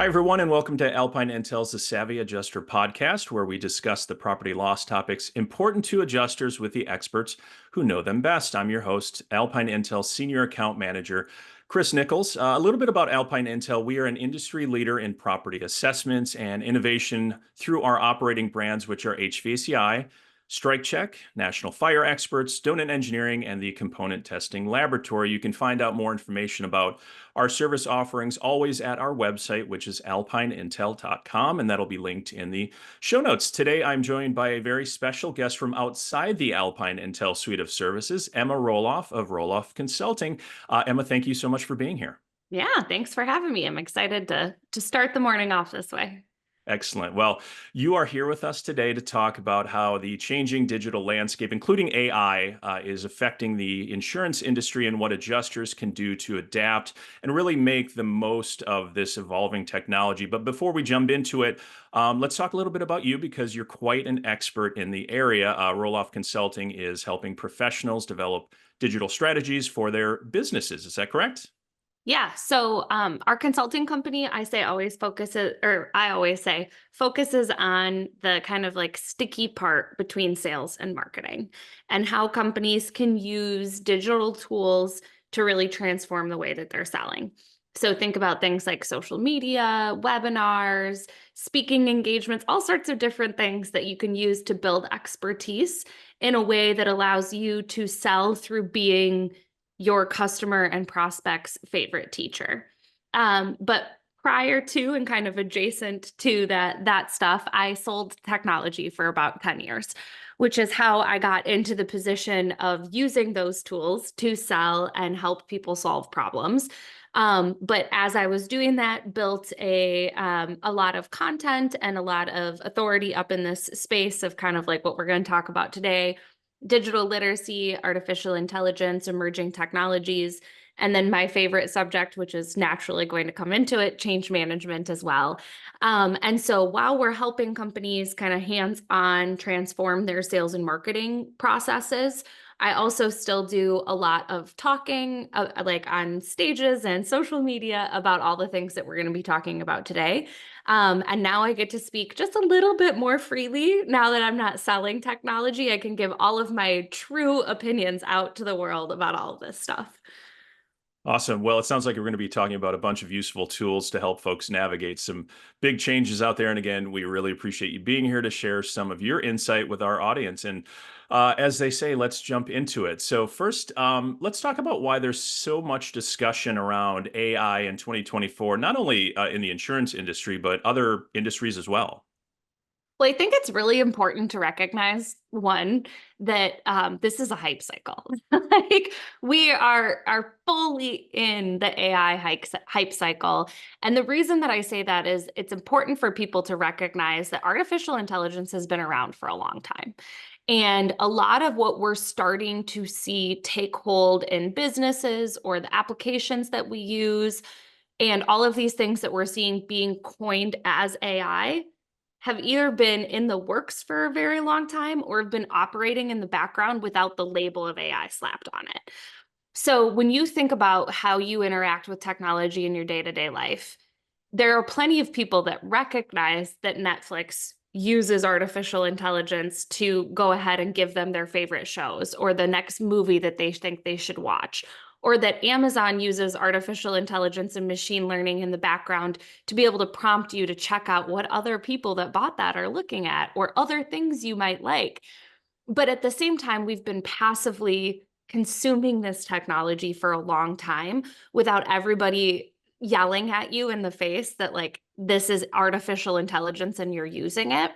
Hi, everyone, and welcome to Alpine Intel's The Savvy Adjuster podcast, where we discuss the property loss topics important to adjusters with the experts who know them best. I'm your host, Alpine Intel Senior Account Manager, Chris Nichols. A little bit about Alpine Intel. We are an industry leader in property assessments and innovation through our operating brands, which are HVACI, Strike Check, National Fire Experts, Donut Engineering, and the Component Testing Laboratory. You can find out more information about our service offerings always at our website, which is alpineintel.com, and that'll be linked in the show notes. Today, I'm joined by a very special guest from outside the Alpine Intel suite of services, Emma Roloff of Roloff Consulting. Emma, thank you so much for being here. Yeah, thanks for having me. I'm excited to start the morning off this way. Excellent. Well, you are here with us today to talk about how the changing digital landscape, including AI, is affecting the insurance industry and what adjusters can do to adapt and really make the most of this evolving technology. But before we jump into it, let's talk a little bit about you because you're quite an expert in the area. Roloff Consulting is helping professionals develop digital strategies for their businesses. Is that correct? Yeah, so our consulting company, I always say focuses on the kind of like sticky part between sales and marketing and how companies can use digital tools to really transform the way that they're selling. So think about things like social media, webinars, speaking engagements, all sorts of different things that you can use to build expertise in a way that allows you to sell through being your customer and prospect's favorite teacher. But prior to and kind of adjacent to that stuff, I sold technology for about 10 years, which is how I got into the position of using those tools to sell and help people solve problems. But as I was doing that, built a lot of content and a lot of authority up in this space of kind of like what we're going to talk about today: digital literacy, artificial intelligence, emerging technologies, and then my favorite subject, which is naturally going to come into it, change management as well. And so while we're helping companies kind of hands-on transform their sales and marketing processes, I also still do a lot of talking like on stages and social media about all the things that we're going to be talking about today. And now I get to speak just a little bit more freely. Now that I'm not selling technology, I can give all of my true opinions out to the world about all of this stuff. Awesome. Well, it sounds like we're going to be talking about a bunch of useful tools to help folks navigate some big changes out there. And again, we really appreciate you being here to share some of your insight with our audience. And as they say, let's jump into it. So first, let's talk about why there's so much discussion around AI in 2024, not only in the insurance industry, but other industries as well. Well, I think it's really important to recognize, one, that this is a hype cycle. Like we are fully in the AI hype cycle. And the reason that I say that is it's important for people to recognize that artificial intelligence has been around for a long time. And a lot of what we're starting to see take hold in businesses or the applications that we use and all of these things that we're seeing being coined as AI have either been in the works for a very long time or have been operating in the background without the label of AI slapped on it. So when you think about how you interact with technology in your day-to-day life, there are plenty of people that recognize that Netflix uses artificial intelligence to go ahead and give them their favorite shows or the next movie that they think they should watch, or that Amazon uses artificial intelligence and machine learning in the background to be able to prompt you to check out what other people that bought that are looking at or other things you might like. But at the same time, we've been passively consuming this technology for a long time without everybody yelling at you in the face that like, this is artificial intelligence and you're using it.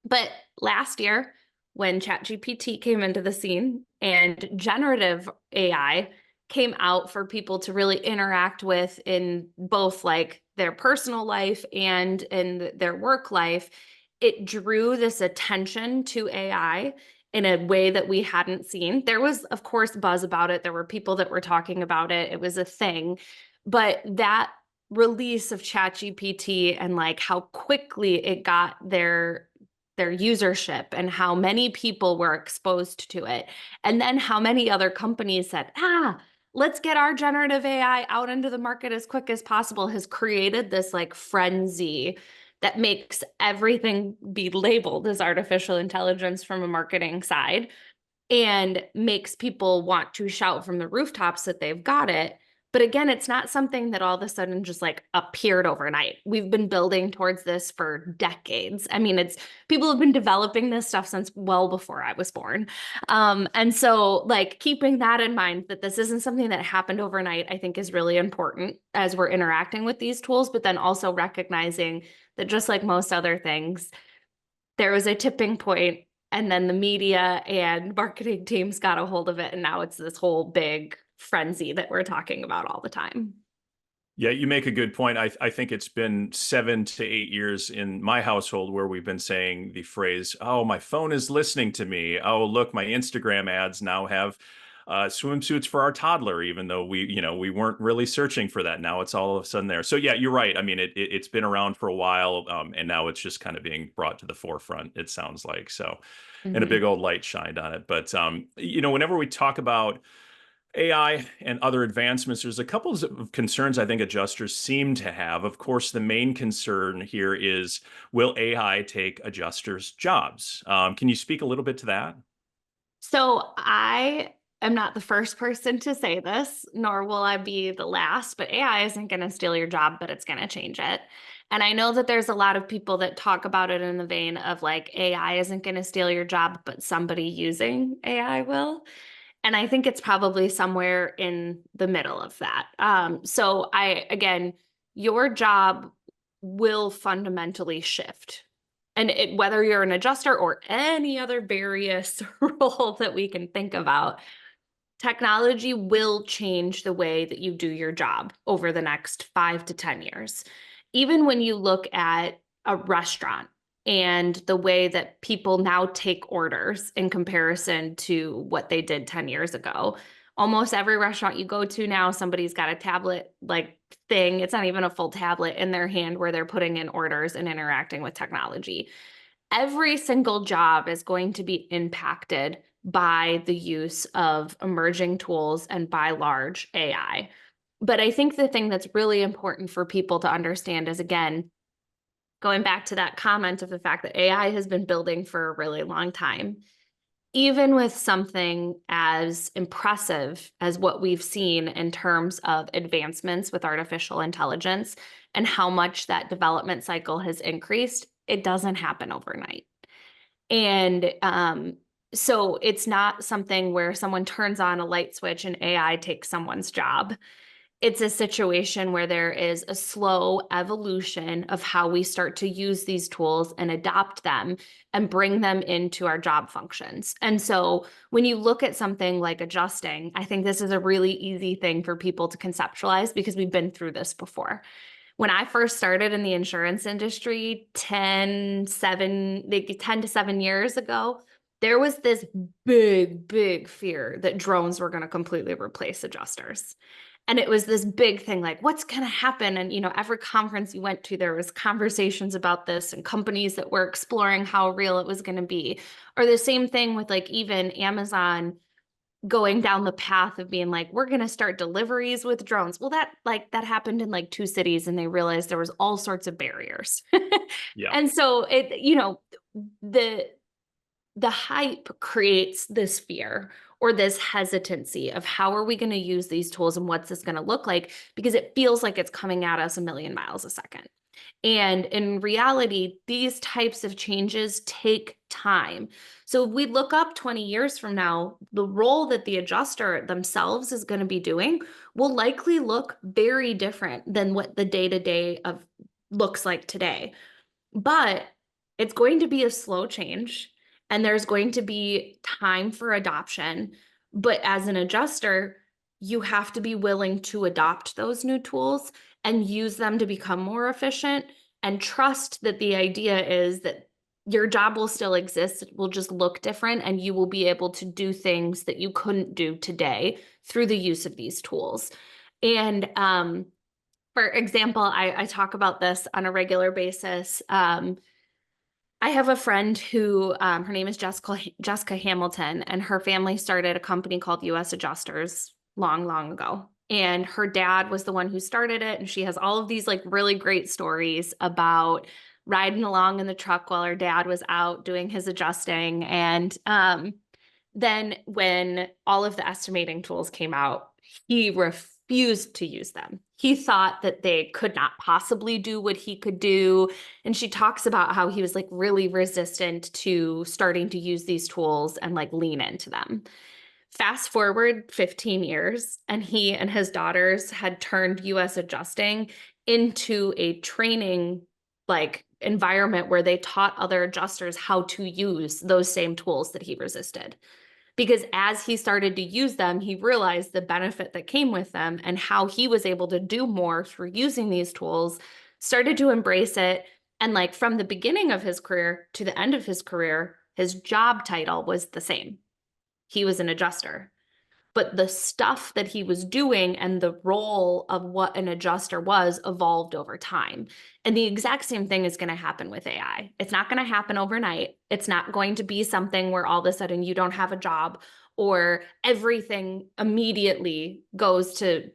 But last year, when ChatGPT came into the scene and generative AI came out for people to really interact with in both like their personal life and in their work life, it drew this attention to AI in a way that we hadn't seen. There was, of course, buzz about it. There were people that were talking about it. It was a thing. But that release of ChatGPT and like how quickly it got their usership and how many people were exposed to it, and then how many other companies said, let's get our generative AI out into the market as quick as possible has created this like frenzy that makes everything be labeled as artificial intelligence from a marketing side and makes people want to shout from the rooftops that they've got it. But again, it's not something that all of a sudden just like appeared overnight. We've been building towards this for decades. I mean, it's people have been developing this stuff since well before I was born. And so like keeping that in mind, that this isn't something that happened overnight, I think is really important as we're interacting with these tools, but then also recognizing that just like most other things, there was a tipping point and then the media and marketing teams got a hold of it. And now it's this whole big frenzy that we're talking about all the time. Yeah, you make a good point. I think it's been 7 to 8 years in my household where we've been saying the phrase, "Oh, my phone is listening to me." Oh, look, my Instagram ads now have swimsuits for our toddler, even though we weren't really searching for that. Now it's all of a sudden there. So yeah, you're right. I mean, it's been around for a while, and now it's just kind of being brought to the forefront. It sounds like so, and a Mhm. big old light shined on it. But whenever we talk about AI and other advancements, there's a couple of concerns I think adjusters seem to have. Of course, the main concern here is, will AI take adjusters' jobs? Can you speak a little bit to that? So I am not the first person to say this, nor will I be the last, but AI isn't going to steal your job, but it's going to change it. And I know that there's a lot of people that talk about it in the vein of like AI isn't going to steal your job, but somebody using AI will. And I think it's probably somewhere in the middle of that. Again, your job will fundamentally shift. And whether you're an adjuster or any other various role that we can think about, technology will change the way that you do your job over the next 5 to 10 years. Even when you look at a restaurant and the way that people now take orders in comparison to what they did 10 years ago, almost every restaurant you go to now, somebody's got a tablet like thing. It's not even a full tablet in their hand where they're putting in orders and interacting with technology. Every single job is going to be impacted by the use of emerging tools and by large AI. But I think the thing that's really important for people to understand is, again, going back to that comment of the fact that AI has been building for a really long time. Even with something as impressive as what we've seen in terms of advancements with artificial intelligence and how much that development cycle has increased, it doesn't happen overnight. And so it's not something where someone turns on a light switch and AI takes someone's job. It's a situation where there is a slow evolution of how we start to use these tools and adopt them and bring them into our job functions. And so when you look at something like adjusting, I think this is a really easy thing for people to conceptualize because we've been through this before. When I first started in the insurance industry 10 to 7 years ago, there was this big fear that drones were going to completely replace adjusters. And it was this big thing, like, what's going to happen? And, every conference you went to, there was conversations about this and companies that were exploring how real it was going to be. Or the same thing with like even Amazon going down the path of being like, we're going to start deliveries with drones. Well, that happened in like 2 cities and they realized there was all sorts of barriers. Yeah. And so the hype creates this fear or this hesitancy of how are we going to use these tools and what's this going to look like, because it feels like it's coming at us a million miles a second. And in reality, these types of changes take time. So if we look up 20 years from now, the role that the adjuster themselves is going to be doing will likely look very different than what the day-to-day of looks like today. But it's going to be a slow change and there's going to be time for adoption. But as an adjuster, you have to be willing to adopt those new tools and use them to become more efficient and trust that the idea is that your job will still exist. It will just look different and you will be able to do things that you couldn't do today through the use of these tools. And for example, I talk about this on a regular basis. I have a friend who her name is Jessica Hamilton, and her family started a company called U.S. Adjusters long, long ago. And her dad was the one who started it. And she has all of these like really great stories about riding along in the truck while her dad was out doing his adjusting. And then when all of the estimating tools came out, he refused to use them. He thought that they could not possibly do what he could do. And she talks about how he was like really resistant to starting to use these tools and like lean into them. Fast forward 15 years, and he and his daughters had turned US adjusting into a training like environment where they taught other adjusters how to use those same tools that he resisted. Because as he started to use them, he realized the benefit that came with them and how he was able to do more through using these tools, started to embrace it. And like from the beginning of his career to the end of his career, his job title was the same. He was an adjuster. But the stuff that he was doing and the role of what an adjuster was evolved over time. And the exact same thing is going to happen with AI. It's not going to happen overnight. It's not going to be something where all of a sudden you don't have a job or everything immediately goes to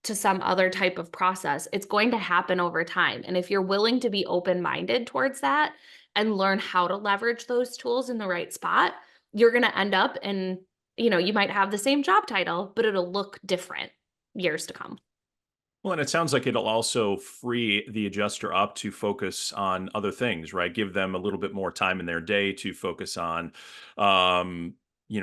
some other type of process. It's going to happen over time. And if you're willing to be open-minded towards that and learn how to leverage those tools in the right spot, you're going to end up in, you might have the same job title, but it'll look different years to come. Well, and it sounds like it'll also free the adjuster up to focus on other things, right? Give them a little bit more time in their day to focus on,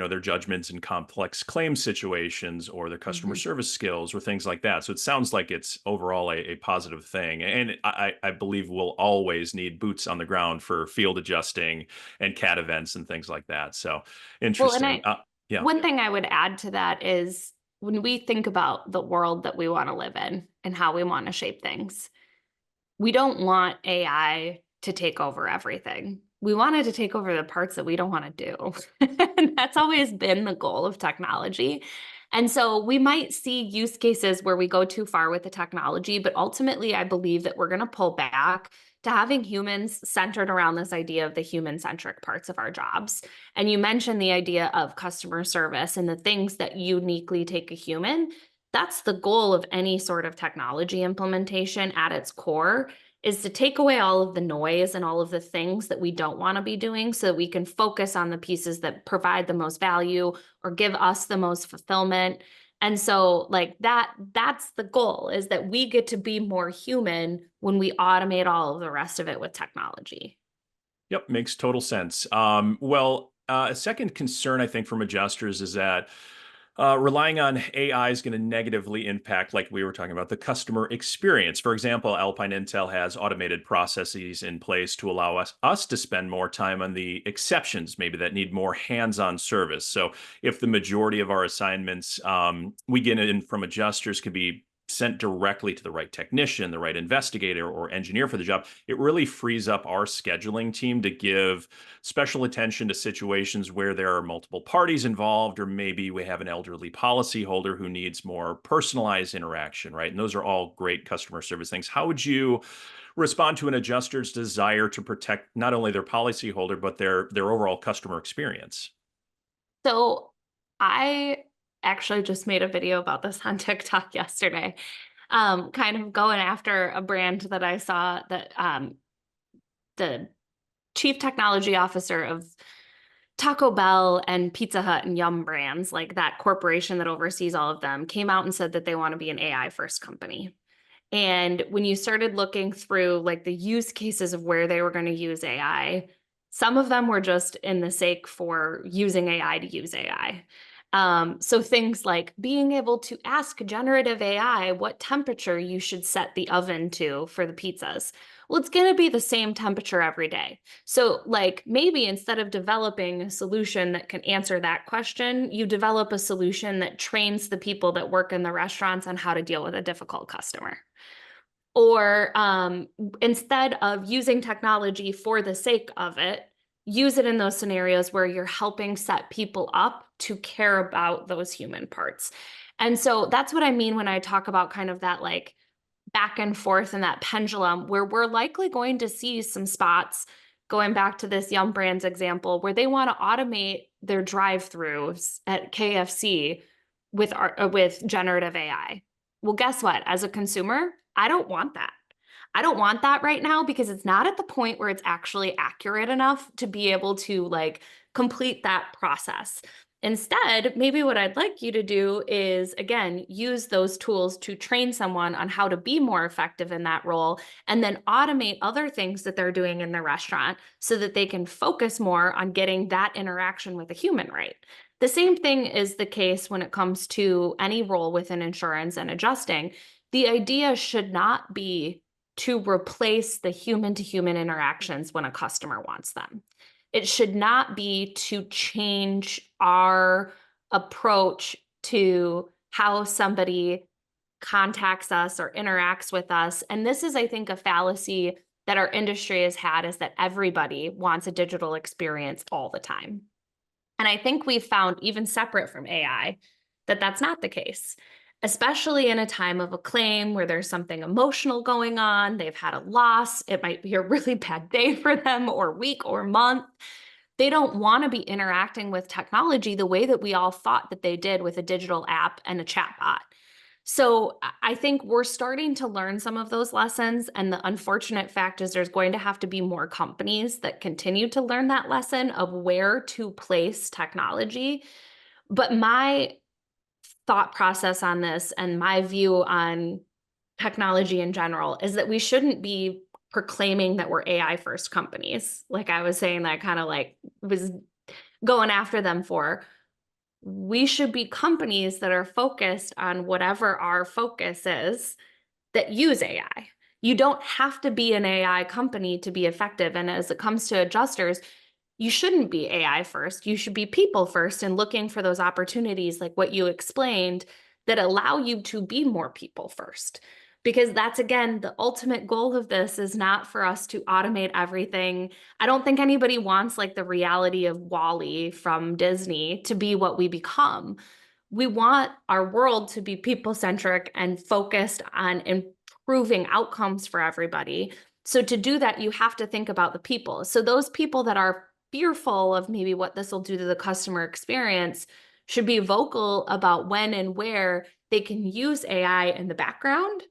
their judgments in complex claim situations or their customer Mhm. service skills or things like that. So it sounds like it's overall a positive thing. And I believe we'll always need boots on the ground for field adjusting and CAT events and things like that. So Well, and interesting. Yeah. one thing I would add to that is when we think about the world that we want to live in and how we want to shape things, we don't want AI to take over everything. We want it to take over the parts that we don't want to do. And that's always been the goal of technology. And so we might see use cases where we go too far with the technology, but ultimately, I believe that we're going to pull back to having humans centered around this idea of the human centric parts of our jobs. And you mentioned the idea of customer service and the things that uniquely take a human. That's the goal of any sort of technology implementation at its core, is to take away all of the noise and all of the things that we don't want to be doing so that we can focus on the pieces that provide the most value or give us the most fulfillment. And so like that's the goal, is that we get to be more human when we automate all of the rest of it with technology. Yep, makes total sense. A second concern I think from adjusters is that relying on AI is going to negatively impact, like we were talking about, the customer experience. For example, Alpine Intel has automated processes in place to allow us to spend more time on the exceptions, maybe that need more hands-on service. So if the majority of our assignments we get in from adjusters could be sent directly to the right technician, the right investigator or engineer for the job, it really frees up our scheduling team to give special attention to situations where there are multiple parties involved, or maybe we have an elderly policyholder who needs more personalized interaction, right? And those are all great customer service things. How would you respond to an adjuster's desire to protect not only their policyholder, but their overall customer experience? So I actually just made a video about this on TikTok yesterday, kind of going after a brand that I saw that the chief technology officer of Taco Bell and Pizza Hut and Yum Brands, like that corporation that oversees all of them, came out and said that they want to be an AI first company. And when you started looking through like the use cases of where they were going to use AI, some of them were just in the sake for using AI to use AI. So things like being able to ask generative AI what temperature you should set the oven to for the pizzas. Well, it's going to be the same temperature every day. So, like, maybe instead of developing a solution that can answer that question, you develop a solution that trains the people that work in the restaurants on how to deal with a difficult customer. Or instead of using technology for the sake of it, use it in those scenarios where you're helping set people up to care about those human parts. And so that's what I mean when I talk about kind of that like back and forth and that pendulum, where we're likely going to see some spots, going back to this Yum Brands example, where they want to automate their drive-throughs at KFC, with generative AI. Well, guess what? As a consumer, I don't want that. I don't want that right now because it's not at the point where it's actually accurate enough to be able to like complete that process. Instead, maybe what I'd like you to do is, again, use those tools to train someone on how to be more effective in that role and then automate other things that they're doing in the restaurant so that they can focus more on getting that interaction with a human, right? The same thing is the case when it comes to any role within insurance and adjusting. The idea should not be to replace the human to human interactions when a customer wants them. It should not be to change our approach to how somebody contacts us or interacts with us. And this is, I think, a fallacy that our industry has had, is that everybody wants a digital experience all the time. And I think we've found, even separate from AI, that that's not the case, especially in a time of a claim where there's something emotional going on. They've had a loss. It might be a really bad day for them, or week, or month. They don't want to be interacting with technology the way that we all thought that they did with a digital app and a chatbot. So I think we're starting to learn some of those lessons. And the unfortunate fact is there's going to have to be more companies that continue to learn that lesson of where to place technology. But my thought process on this and my view on technology in general is that we shouldn't be proclaiming that we're AI first companies. Like I was saying, that I kind of like was going after them for. We should be companies that are focused on whatever our focus is, that use AI. You don't have to be an AI company to be effective. And as it comes to adjusters, you shouldn't be AI first. You should be people first and looking for those opportunities like what you explained that allow you to be more people first. Because that's, again, the ultimate goal of this is not for us to automate everything. I don't think anybody wants like the reality of WALL-E from Disney to be what we become. We want our world to be people-centric and focused on improving outcomes for everybody. So to do that, you have to think about the people. So those people that are fearful of maybe what this will do to the customer experience should be vocal about when and where they can use AI in the background,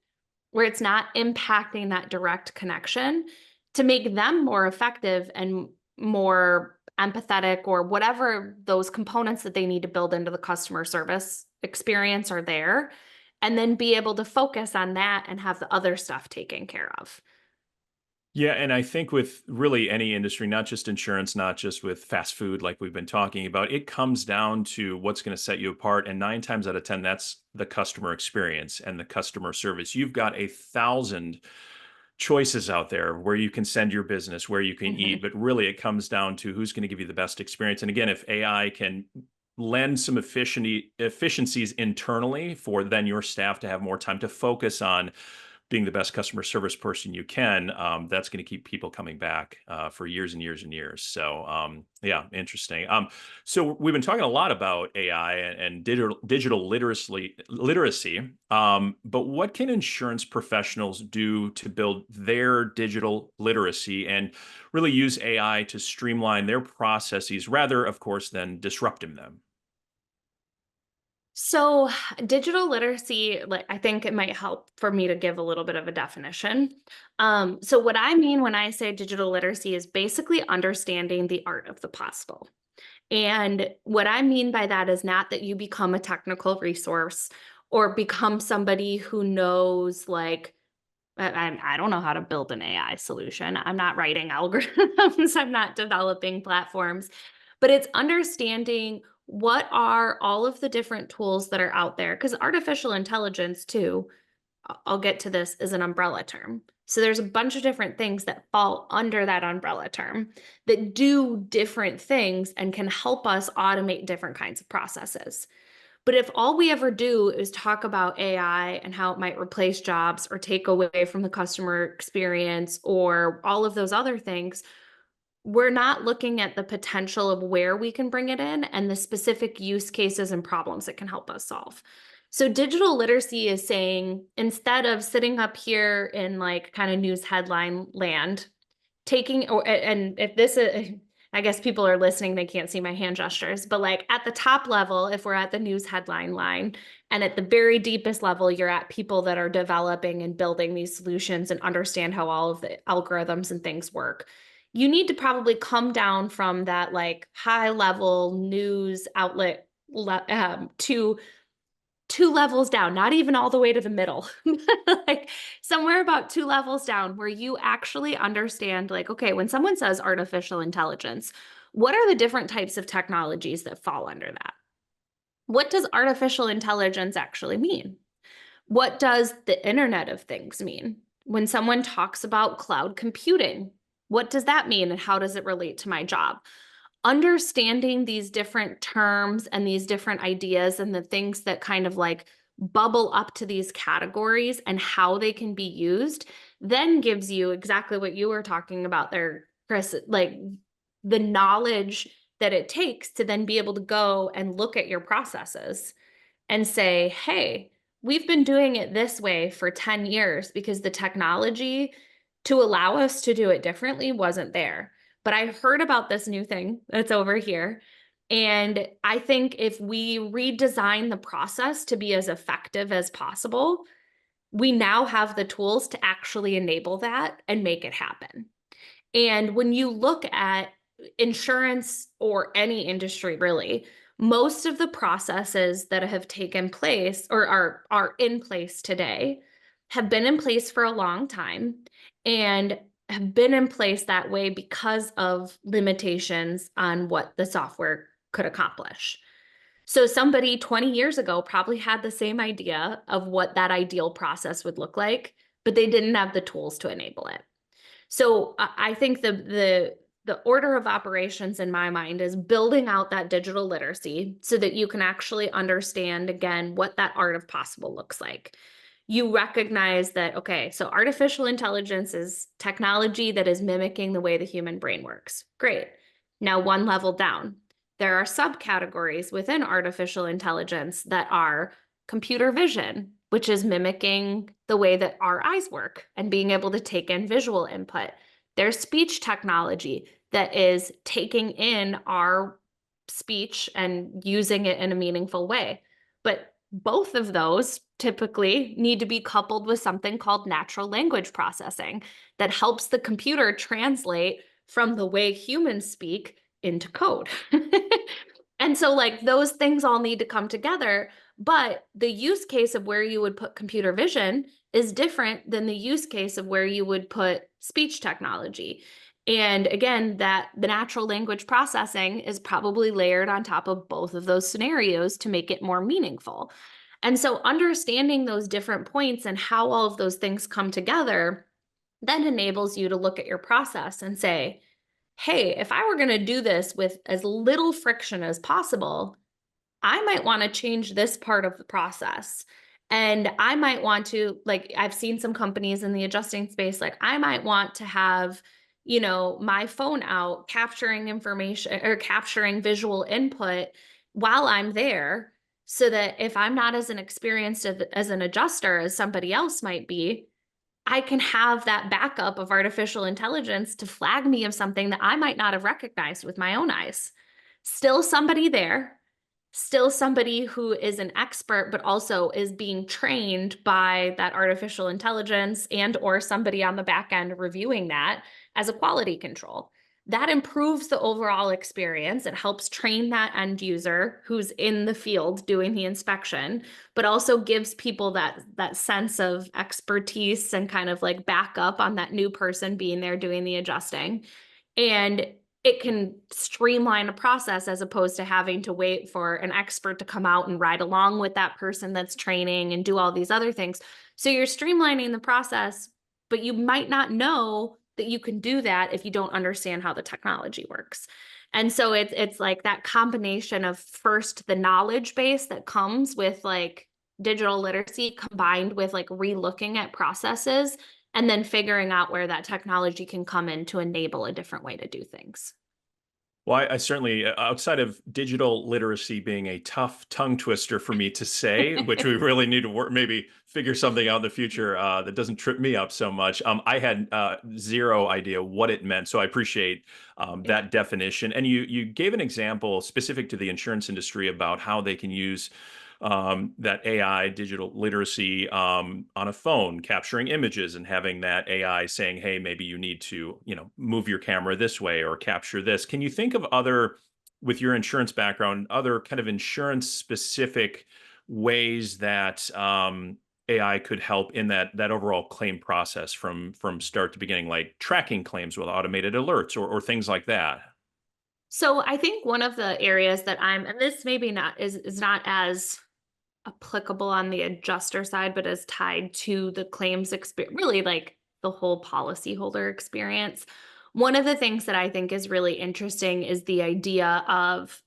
where it's not impacting that direct connection, to make them more effective and more empathetic, or whatever those components that they need to build into the customer service experience are there, and then be able to focus on that and have the other stuff taken care of. Yeah, and I think with really any industry, not just insurance, not just with fast food like we've been talking about, it comes down to what's going to set you apart. And 9 times out of 10, that's the customer experience and the customer service. You've got 1,000 choices out there where you can send your business, where you can eat, but really it comes down to who's going to give you the best experience. And again, if AI can lend some efficiencies internally for then your staff to have more time to focus on being the best customer service person you can, that's going to keep people coming back for years and years and years. So yeah, interesting. So we've been talking a lot about AI and digital literacy, but what can insurance professionals do to build their digital literacy and really use AI to streamline their processes rather, of course, than disrupting them? So digital literacy, like, I think it might help for me to give a little bit of a definition. So what I mean when I say digital literacy is basically understanding the art of the possible. And what I mean by that is not that you become a technical resource or become somebody who knows, like, I don't know how to build an AI solution. I'm not writing algorithms. I'm not developing platforms, but it's understanding what are all of the different tools that are out there. Because artificial intelligence, too, I'll get to this, is an umbrella term. So there's a bunch of different things that fall under that umbrella term that do different things and can help us automate different kinds of processes. But if all we ever do is talk about AI and how it might replace jobs or take away from the customer experience or all of those other things, we're not looking at the potential of where we can bring it in and the specific use cases and problems it can help us solve. So digital literacy is saying, instead of sitting up here in like kind of news headline land, taking, or, and if this is, I guess people are listening, they can't see my hand gestures, but like at the top level, if we're at the news headline line, and at the very deepest level, you're at people that are developing and building these solutions and understand how all of the algorithms and things work. You need to probably come down from that like high level news outlet to two levels down, not even all the way to the middle, like somewhere about two levels down where you actually understand like, okay, when someone says artificial intelligence, what are the different types of technologies that fall under that? What does artificial intelligence actually mean? What does the Internet of Things mean? When someone talks about cloud computing, what does that mean and how does it relate to my job? Understanding these different terms and these different ideas and the things that kind of like bubble up to these categories and how they can be used then gives you exactly what you were talking about there, Chris, like the knowledge that it takes to then be able to go and look at your processes and say, hey, we've been doing it this way for 10 years because the technology to allow us to do it differently wasn't there. But I heard about this new thing that's over here. And I think if we redesign the process to be as effective as possible, we now have the tools to actually enable that and make it happen. And when you look at insurance or any industry, really, most of the processes that have taken place or are in place today have been in place for a long time and have been in place that way because of limitations on what the software could accomplish. So somebody 20 years ago probably had the same idea of what that ideal process would look like, but they didn't have the tools to enable it. So I think the order of operations in my mind is building out that digital literacy so that you can actually understand again what that art of possible looks like. You recognize that, okay, so artificial intelligence is technology that is mimicking the way the human brain works. Great. Now, one level down, there are subcategories within artificial intelligence that are computer vision, which is mimicking the way that our eyes work and being able to take in visual input. There's speech technology that is taking in our speech and using it in a meaningful way. But both of those typically need to be coupled with something called natural language processing that helps the computer translate from the way humans speak into code. And so like those things all need to come together, but the use case of where you would put computer vision is different than the use case of where you would put speech technology. And again, that the natural language processing is probably layered on top of both of those scenarios to make it more meaningful. And so understanding those different points and how all of those things come together then enables you to look at your process and say, hey, if I were going to do this with as little friction as possible, I might want to change this part of the process. And I might want to, like, I've seen some companies in the adjusting space, like, I might want to have, my phone out capturing information or capturing visual input while I'm there so that if I'm not as an experienced as an adjuster as somebody else might be, I can have that backup of artificial intelligence to flag me of something that I might not have recognized with my own eyes. Still somebody there, still somebody who is an expert, but also is being trained by that artificial intelligence and or somebody on the back end reviewing that as a quality control. That improves the overall experience. It helps train that end user who's in the field doing the inspection, but also gives people that sense of expertise and kind of like backup on that new person being there doing the adjusting. And it can streamline a process as opposed to having to wait for an expert to come out and ride along with that person that's training and do all these other things. So you're streamlining the process, but you might not know that you can do that if you don't understand how the technology works. And so it's like that combination of first the knowledge base that comes with like digital literacy combined with like relooking at processes and then figuring out where that technology can come in to enable a different way to do things. Well, I certainly, outside of digital literacy being a tough tongue twister for me to say, which we really need to work, maybe figure something out in the future that doesn't trip me up so much. I had zero idea what it meant, so I appreciate Yeah. that definition. And you gave an example specific to the insurance industry about how they can use that AI digital literacy on a phone, capturing images and having that AI saying, "Hey, maybe you need to, move your camera this way or capture this." Can you think of other, with your insurance background, other kind of insurance specific ways that AI could help in that overall claim process from start to beginning, like tracking claims with automated alerts or things like that? So I think one of the areas that and this maybe not is not as applicable on the adjuster side, but is tied to the claims experience, really like the whole policyholder experience. One of the things that I think is really interesting is the idea of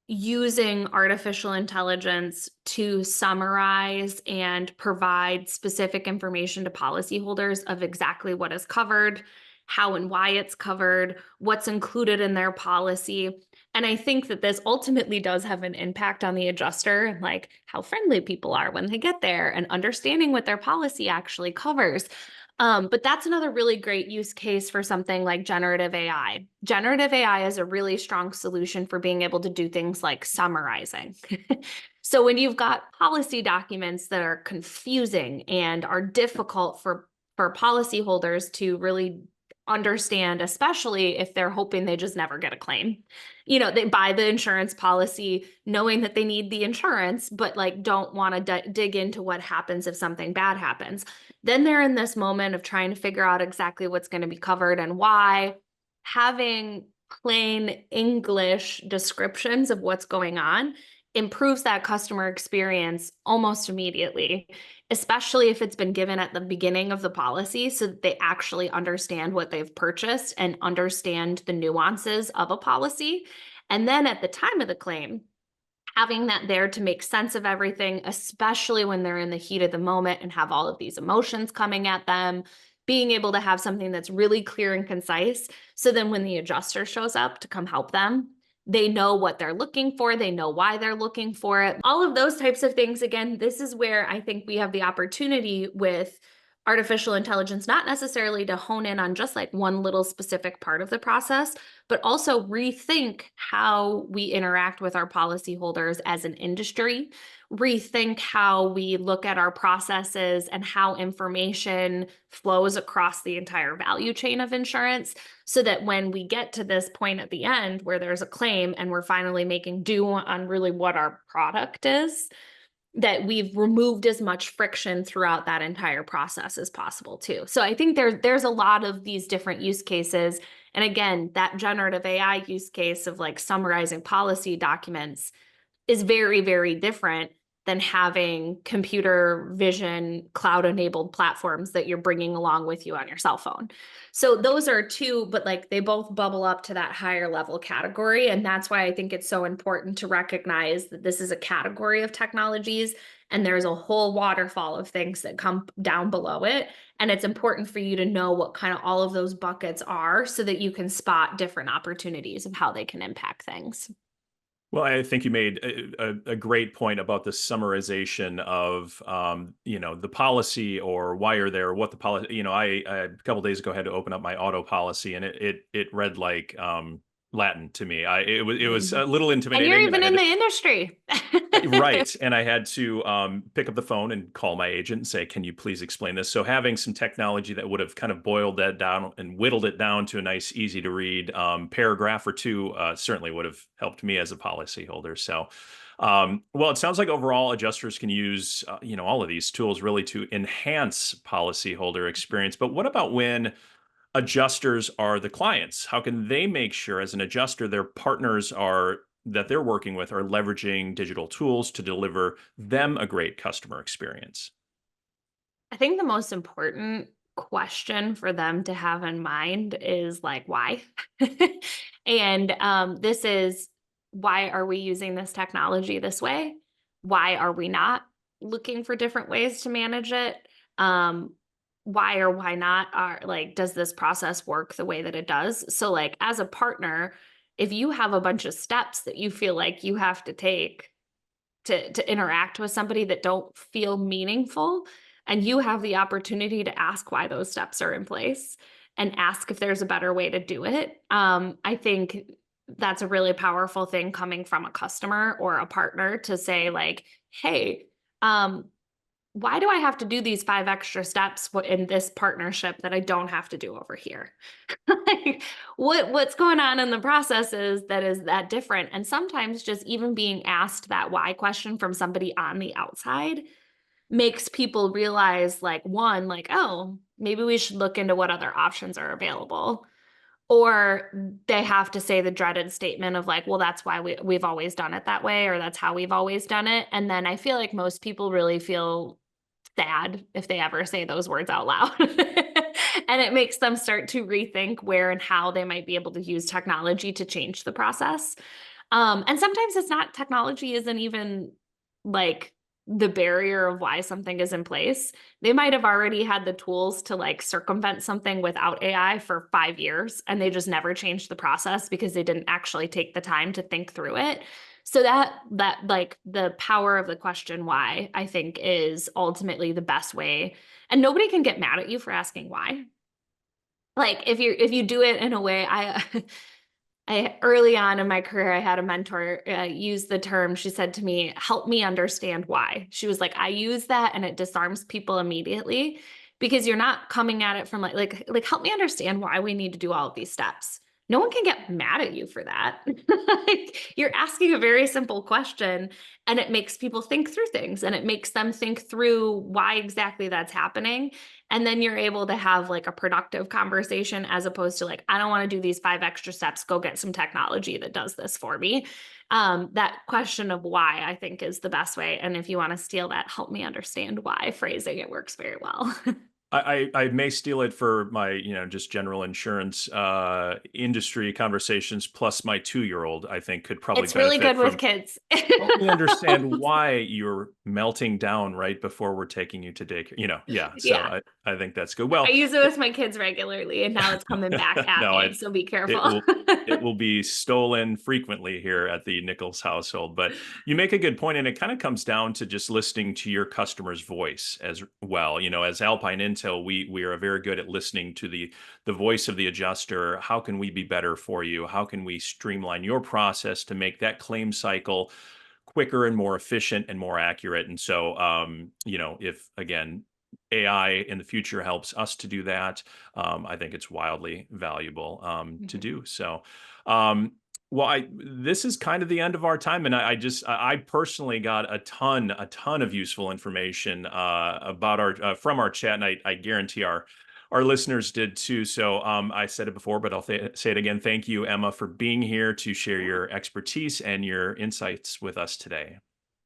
using artificial intelligence to summarize and provide specific information to policyholders of exactly what is covered, how and why it's covered, what's included in their policy. And I think that this ultimately does have an impact on the adjuster and like how friendly people are when they get there and understanding what their policy actually covers. But that's another really great use case for something like generative AI. Generative AI is a really strong solution for being able to do things like summarizing. So when you've got policy documents that are confusing and are difficult for policyholders to really understand, especially if they're hoping they just never get a claim. They buy the insurance policy knowing that they need the insurance, but like don't want to dig into what happens if something bad happens. Then they're in this moment of trying to figure out exactly what's going to be covered and why. Having plain English descriptions of what's going on improves that customer experience almost immediately, especially if it's been given at the beginning of the policy so that they actually understand what they've purchased and understand the nuances of a policy. And then at the time of the claim, having that there to make sense of everything, especially when they're in the heat of the moment and have all of these emotions coming at them, being able to have something that's really clear and concise. So then when the adjuster shows up to come help them, they know what they're looking for. They know why they're looking for it. All of those types of things. Again, this is where I think we have the opportunity with artificial intelligence, not necessarily to hone in on just like one little specific part of the process, but also rethink how we interact with our policyholders as an industry, rethink how we look at our processes and how information flows across the entire value chain of insurance, so that when we get to this point at the end where there's a claim and we're finally making due on really what our product is, that we've removed as much friction throughout that entire process as possible too. So I think there's a lot of these different use cases. And again, that generative AI use case of like summarizing policy documents is very, very different than having computer vision cloud enabled platforms that you're bringing along with you on your cell phone. So those are two, but like they both bubble up to that higher level category. And that's why I think it's so important to recognize that this is a category of technologies and there's a whole waterfall of things that come down below it. And it's important for you to know what kind of all of those buckets are so that you can spot different opportunities of how they can impact things. Well, I think you made a great point about the summarization of, the policy or why you're there, what the policy. I a couple days ago had to open up my auto policy, and it read like Latin to me. It was a little And you're intimidating, and I even had in to. the industry. Right. And I had to pick up the phone and call my agent and say, "Can you please explain this?" So having some technology that would have kind of boiled that down and whittled it down to a nice, easy to read paragraph or two certainly would have helped me as a policyholder. So, well, it sounds like overall adjusters can use, all of these tools really to enhance policyholder experience. But what about when adjusters are the clients? How can they make sure, as an adjuster, their partners are that they're working with are leveraging digital tools to deliver them a great customer experience? I think the most important question for them to have in mind is like, why? And this is, why are we using this technology this way? Why are we not looking for different ways to manage it? why or why not are like, does this process work the way that it does? So like as a partner, if you have a bunch of steps that you feel like you have to take to interact with somebody that don't feel meaningful, and you have the opportunity to ask why those steps are in place and ask if there's a better way to do it, I think that's a really powerful thing coming from a customer or a partner to say like, hey, um, why do I have to do these 5 extra steps in this partnership that I don't have to do over here? Like, what's going on in the process is that different? And sometimes just even being asked that why question from somebody on the outside makes people realize, like, one, like, oh, maybe we should look into what other options are available. Or they have to say the dreaded statement of like, well, that's why we've always done it that way, or that's how we've always done it. And then I feel like most people really feel sad if they ever say those words out loud. And it makes them start to rethink where and how they might be able to use technology to change the process. And sometimes it's not, technology isn't even like the barrier of why something is in place. They might have already had the tools to like circumvent something without AI for 5 years, and they just never changed the process because they didn't actually take the time to think through it. So that like the power of the question why, I think, is ultimately the best way. And nobody can get mad at you for asking why. Like if you do it in a way, I early on in my career, I had a mentor use the term. She said to me, "Help me understand why." She was like, "I use that, and it disarms people immediately because you're not coming at it from like help me understand why we need to do all of these steps." No one can get mad at you for that. Like, you're asking a very simple question, and it makes people think through things, and it makes them think through why exactly that's happening. And then you're able to have like a productive conversation as opposed to like, I don't want to do these 5 extra steps. Go get some technology that does this for me. That question of why, I think, is the best way. And if you want to steal that, help me understand why phrasing, it works very well. I may steal it for my, just general insurance industry conversations. Plus, my 2-year-old, I think, could probably It's really benefit good with from kids. help me understand why you're melting down right before we're taking you to daycare. Yeah. So Yeah. I think that's good. I Well, use it with my kids regularly, and now it's coming back at no, me. So be it careful. will it will be stolen frequently here at the Nichols household. But you make a good point, and it kind of comes down to just listening to your customer's voice as well. As Alpine Intel, we are very good at listening to the voice of the adjuster. How can we be better for you? How can we streamline your process to make that claim cycle quicker and more efficient and more accurate? And so, if again, AI in the future helps us to do that, I think it's wildly valuable to Mhm. do. So, well, this is kind of the end of our time, and I personally got a ton of useful information about our from our chat, and I guarantee our listeners did too. So I said it before, but I'll say it again. Thank you, Emma, for being here to share Yeah. your expertise and your insights with us today.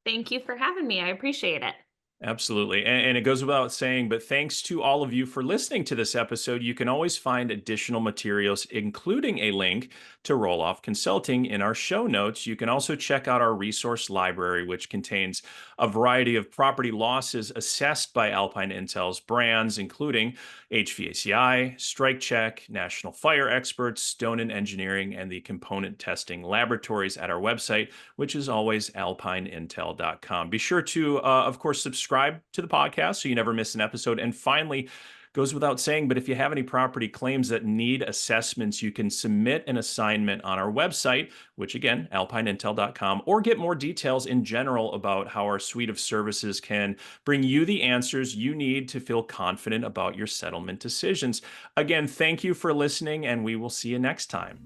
Thank you for having me. I appreciate it. Absolutely. And it goes without saying, but thanks to all of you for listening to this episode. You can always find additional materials, including a link to Roloff Consulting in our show notes. You can also check out our resource library, which contains a variety of property losses assessed by Alpine Intel's brands, including HVACI, Strike Check, National Fire Experts, Stoneman Engineering, and the component testing laboratories at our website, which is always alpineintel.com. Be sure to, of course, subscribe to the podcast so you never miss an episode. And finally, goes without saying, but if you have any property claims that need assessments, you can submit an assignment on our website, which again, alpineintel.com, or get more details in general about how our suite of services can bring you the answers you need to feel confident about your settlement decisions. Again, thank you for listening, and we will see you next time.